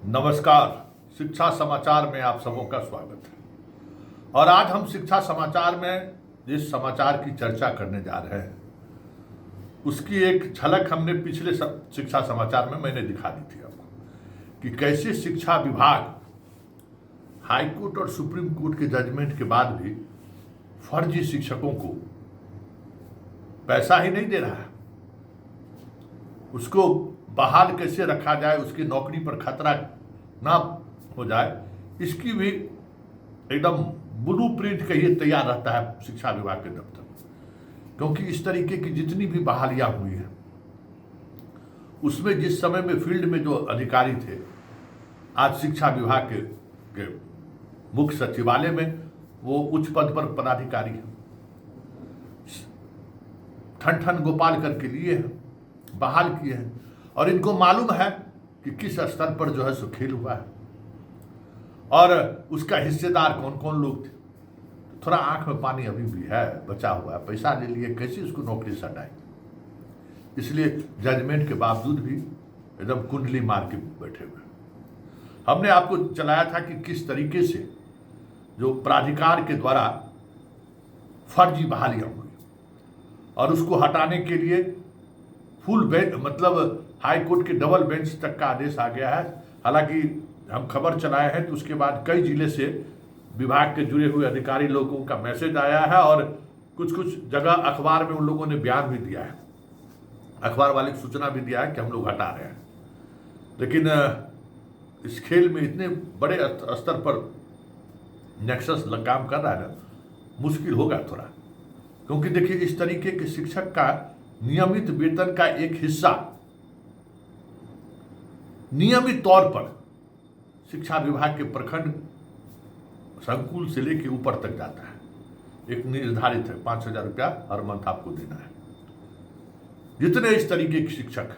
नमस्कार। शिक्षा समाचार में आप सबों का स्वागत है। और आज हम शिक्षा समाचार में जिस समाचार की चर्चा करने जा रहे हैं उसकी एक झलक हमने पिछले शिक्षा समाचार में मैंने दिखा दी थी आपको कि कैसे शिक्षा विभाग हाई कोर्ट और सुप्रीम कोर्ट के जजमेंट के बाद भी फर्जी शिक्षकों को पैसा ही नहीं दे रहा है, उसको बहाल कैसे रखा जाए, उसकी नौकरी पर खतरा ना हो जाए, इसकी भी एकदम ब्लूप्रिंट कहिए तैयार रहता है शिक्षा विभाग के दफ्तर में। क्योंकि इस तरीके की जितनी भी बहालियां हुई हैं उसमें जिस समय में फील्ड में जो अधिकारी थे, आज शिक्षा विभाग के मुख्य सचिवालय में वो उच्च पद पर पदाधिकारी हैं, ठन ठन गोपाल करके लिए हैं, बहाल किए हैं और इनको मालूम है कि किस स्तर पर जो है सो खेल हुआ है और उसका हिस्सेदार कौन कौन लोग थे। थोड़ा आंख में पानी अभी भी है, बचा हुआ है, पैसा ले लिए कैसे उसको नौकरी से हटाए। इसलिए जजमेंट के बावजूद भी एकदम कुंडली मार के बैठे हुए। हमने आपको चलाया था कि किस तरीके से जो प्राधिकार के द्वारा फर्जी बहालियां हुई और उसको हटाने के लिए फुल बेंच मतलब हाई कोर्ट के डबल बेंच तक का आदेश आ गया है। हालांकि हम खबर चलाए हैं तो उसके बाद कई जिले से विभाग के जुड़े हुए अधिकारी लोगों का मैसेज आया है और कुछ कुछ जगह अखबार में उन लोगों ने बयान भी दिया है, अखबार वाले को सूचना भी दिया है कि हम लोग हटा रहे हैं। लेकिन इस खेल में इतने बड़े स्तर पर नेक्सस काम कर रहा है ना, मुश्किल होगा थोड़ा। क्योंकि देखिए इस तरीके के शिक्षक का नियमित वेतन का एक हिस्सा नियमित तौर पर शिक्षा विभाग के प्रखंड संकुल से लेकर ऊपर तक जाता है। एक निर्धारित है 5,000 रुपया हर मंथ आपको देना है। जितने इस तरीके के शिक्षक,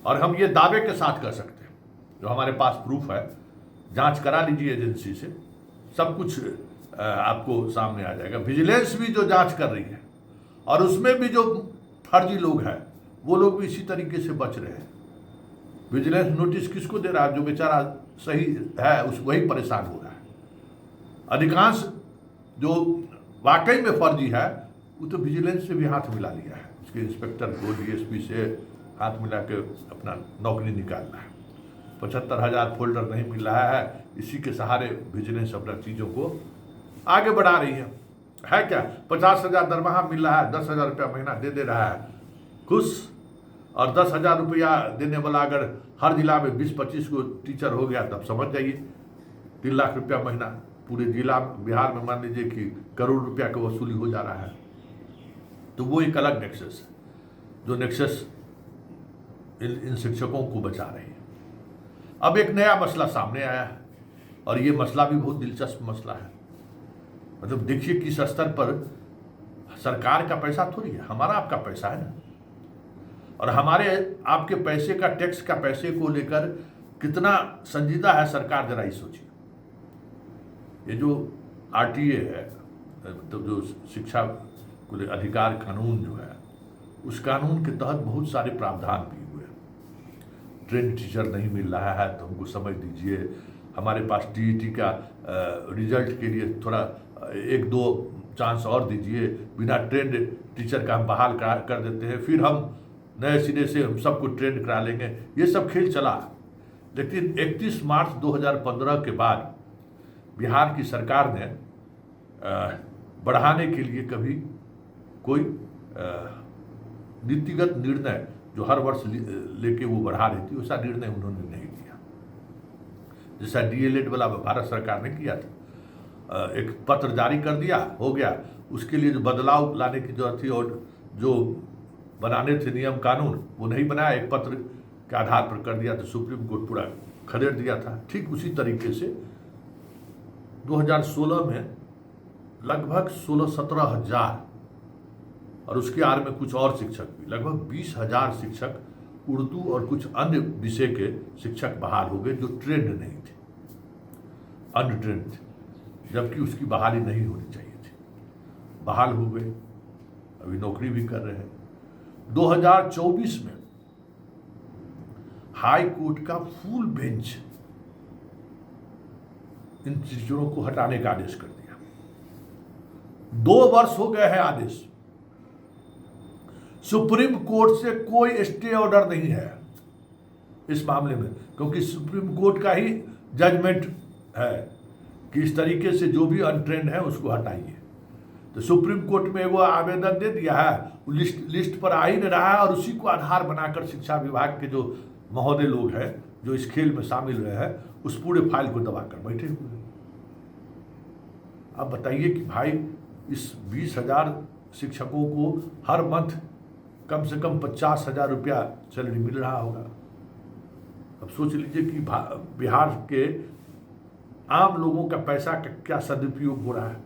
और हम ये दावे के साथ कर सकते हैं, जो हमारे पास प्रूफ है, जांच करा लीजिए एजेंसी से, सब कुछ आपको सामने आ जाएगा। विजिलेंस भी जो जांच कर रही है और उसमें भी जो फर्जी लोग हैं वो लोग भी इसी तरीके से बच रहे हैं। विजिलेंस नोटिस किसको दे रहा है? जो बेचारा सही है उस वही परेशान हो रहा है। अधिकांश जो वाकई में फर्जी है वो तो विजिलेंस से भी हाथ मिला लिया है, उसके इंस्पेक्टर को डीएसपी से हाथ मिला के अपना नौकरी निकालना है। 75,000 फोल्डर नहीं मिल रहा है, इसी के सहारे विजिलेंस अपना चीज़ों को आगे बढ़ा रही है क्या? 50,000 दरमाहा मिल रहा है, 10,000 रुपया महीना दे रहा है, खुश। और 10,000 रुपया देने वाला अगर हर जिला में 20-25 को टीचर हो गया तब समझ जाइए 3 लाख रुपया महीना पूरे जिला बिहार में मान लीजिए कि करोड़ रुपया की वसूली हो जा रहा है। तो वो एक अलग नेक्सस है, जो नेक्सस इन शिक्षकों को बचा रही है। अब एक नया मसला सामने आया है और ये मसला भी बहुत दिलचस्प मसला है। मतलब देखिए किस स्तर पर सरकार का पैसा थोड़ी है, हमारा आपका पैसा है ना, और हमारे आपके पैसे का, टैक्स का पैसे को लेकर कितना संजीदा है सरकार, जरा ही सोचिए। ये जो आरटीए है, तो जो शिक्षा अधिकार कानून जो है, उस कानून के तहत बहुत सारे प्रावधान भी हुए। ट्रेंड टीचर नहीं मिल रहा है तो हमको समझ दीजिए, हमारे पास टीईटी का रिजल्ट के लिए थोड़ा 1-2 चांस और दीजिए, बिना ट्रेंड टीचर का हम बहाल कर देते हैं, फिर हम नए सिरे से हम सबको ट्रेंड करा लेंगे। ये सब खेल चला। लेकिन 31 मार्च 2015 के बाद बिहार की सरकार ने बढ़ाने के लिए कभी कोई नीतिगत निर्णय जो हर वर्ष लेके वो बढ़ा रही थी, वैसा निर्णय उन्होंने नहीं लिया। जैसा डीएलएड वाला भारत सरकार ने किया था, एक पत्र जारी कर दिया, हो गया। उसके लिए जो बदलाव लाने की जरूरत थी और जो बनाने थे नियम कानून, वो नहीं बनाया, एक पत्र के आधार पर कर दिया, तो सुप्रीम कोर्ट पूरा खदेड़ दिया था। ठीक उसी तरीके से 2016 में लगभग 16-17 हजार और उसके आड़ में कुछ और शिक्षक भी, लगभग 20,000 शिक्षक उर्दू और कुछ अन्य विषय के शिक्षक बहाल हो गए जो ट्रेंड नहीं थे, अनट्रेंड थे, जबकि उसकी बहाली नहीं होनी चाहिए थी। बहाल हो गए, अभी नौकरी भी कर रहे हैं। 2024 में हाई कोर्ट का फुल बेंच इन टीचरों को हटाने का आदेश कर दिया। 2 वर्ष हो गए हैं आदेश, सुप्रीम कोर्ट से कोई स्टे ऑर्डर नहीं है इस मामले में, क्योंकि सुप्रीम कोर्ट का ही जजमेंट है कि इस तरीके से जो भी अनट्रेंड है उसको हटाइए। तो सुप्रीम कोर्ट में वो आवेदन दे दिया है, लिस्ट पर आ ही नहीं रहा है, और उसी को आधार बनाकर शिक्षा विभाग के जो महोदय लोग हैं जो इस खेल में शामिल हुए हैं उस पूरे फाइल को दबाकर बैठे हुए हैं। अब बताइए कि भाई इस 20,000 शिक्षकों को हर मंथ कम से कम 50,000 रुपया सैलरी मिल रहा होगा। अब सोच लीजिए कि बिहार के आम लोगों का पैसा का क्या सदुपयोग हो रहा है।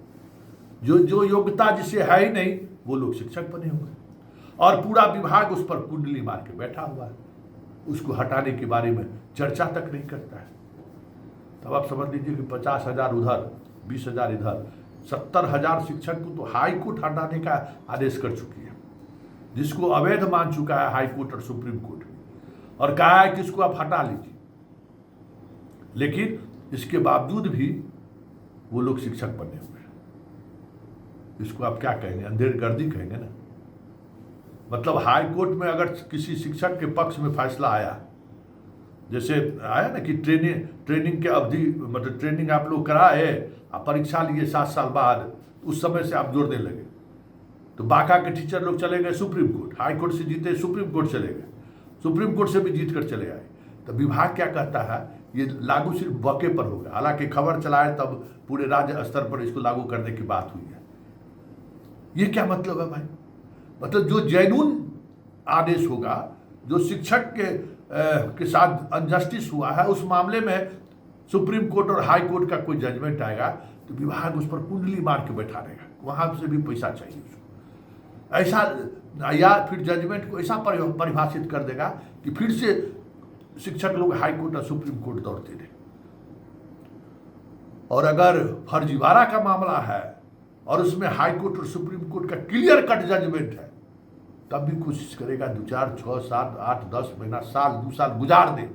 जो योग्यता जिसे है ही नहीं वो लोग शिक्षक बने हुए हैं, और पूरा विभाग उस पर कुंडली मार के बैठा हुआ है, उसको हटाने के बारे में चर्चा तक नहीं करता है। तब आप समझ लीजिए कि 50,000 उधर, 20,000 इधर, 70,000 शिक्षक को तो हाई कोर्ट हटाने का आदेश कर चुकी है, जिसको अवैध मान चुका है हाई कोर्ट और सुप्रीम कोर्ट, और कहा है कि इसको आप हटा लीजिए। लेकिन इसके बावजूद भी वो लोग शिक्षक बने हुए हैं। इसको आप क्या कहेंगे? अंधेरगर्दी कहेंगे ना। मतलब हाई कोर्ट में अगर किसी शिक्षक के पक्ष में फैसला आया, जैसे आया ना कि ट्रेनिंग के अवधि, मतलब ट्रेनिंग आप लोग कराए, आप परीक्षा लिए 7 साल बाद, उस समय से आप जोड़ने लगे, तो बाका के टीचर लोग चले गए सुप्रीम कोर्ट, हाई कोर्ट से जीते सुप्रीम कोर्ट चले गए, सुप्रीम कोर्ट से भी जीत कर चले आए। तो विभाग क्या कहता है, ये लागू सिर्फ बके पर होगा। हालांकि खबर चलाए तब पूरे राज्य स्तर पर इसको लागू करने की बात हुई है। ये क्या मतलब है भाई? मतलब जो जेन्युइन आदेश होगा, जो शिक्षक के साथ अनजस्टिस हुआ है, उस मामले में सुप्रीम कोर्ट और हाई कोर्ट का कोई जजमेंट आएगा तो विभाग उस पर कुंडली मार के बैठा रहेगा, वहां से भी पैसा चाहिए उसको, ऐसा, या फिर जजमेंट को ऐसा परिभाषित कर देगा कि फिर से शिक्षक लोग हाई कोर्ट और सुप्रीम कोर्ट दौड़ते रहे। और अगर फर्जीवाड़ा का मामला है और उसमें हाई कोर्ट और सुप्रीम कोर्ट का क्लियर कट जजमेंट है, तब भी कोशिश करेगा 2, 4, 6, 7, 8, 10 महीना, साल, 2 साल गुजार दे,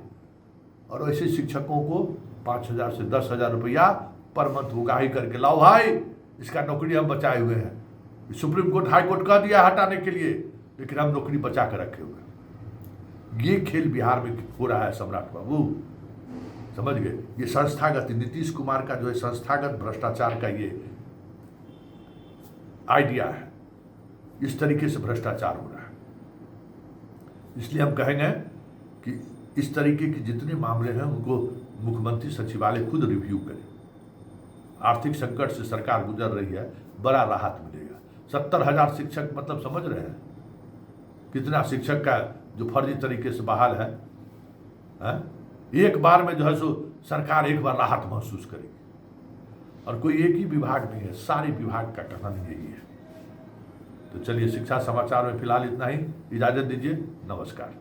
और ऐसे शिक्षकों को 5,000 से 10,000 रुपया पर मंथ उगाही करके लाओ भाई, इसका नौकरी हम बचाए हुए हैं। सुप्रीम कोर्ट हाई कोर्ट कह दिया हटाने के लिए, लेकिन हम नौकरी बचा कर रखे हुए हैं। ये खेल बिहार में हो रहा है सम्राट बाबू, समझ गए? ये संस्थागत, नीतीश कुमार का जो है संस्थागत भ्रष्टाचार का ये आइडिया है, इस तरीके से भ्रष्टाचार हो रहा है। इसलिए हम कहेंगे कि इस तरीके के जितने मामले हैं उनको मुख्यमंत्री सचिवालय खुद रिव्यू करे। आर्थिक संकट से सरकार गुजर रही है, बड़ा राहत मिलेगा। 70,000 शिक्षक, मतलब समझ रहे हैं कितना शिक्षक का जो फर्जी तरीके से बहाल है, एक बार में जो है सो सरकार एक बार राहत महसूस करेगी। और कोई एक ही विभाग नहीं है, सारे विभाग का कथन यही है। तो चलिए, शिक्षा समाचार में फिलहाल इतना ही, इजाजत दीजिए, नमस्कार।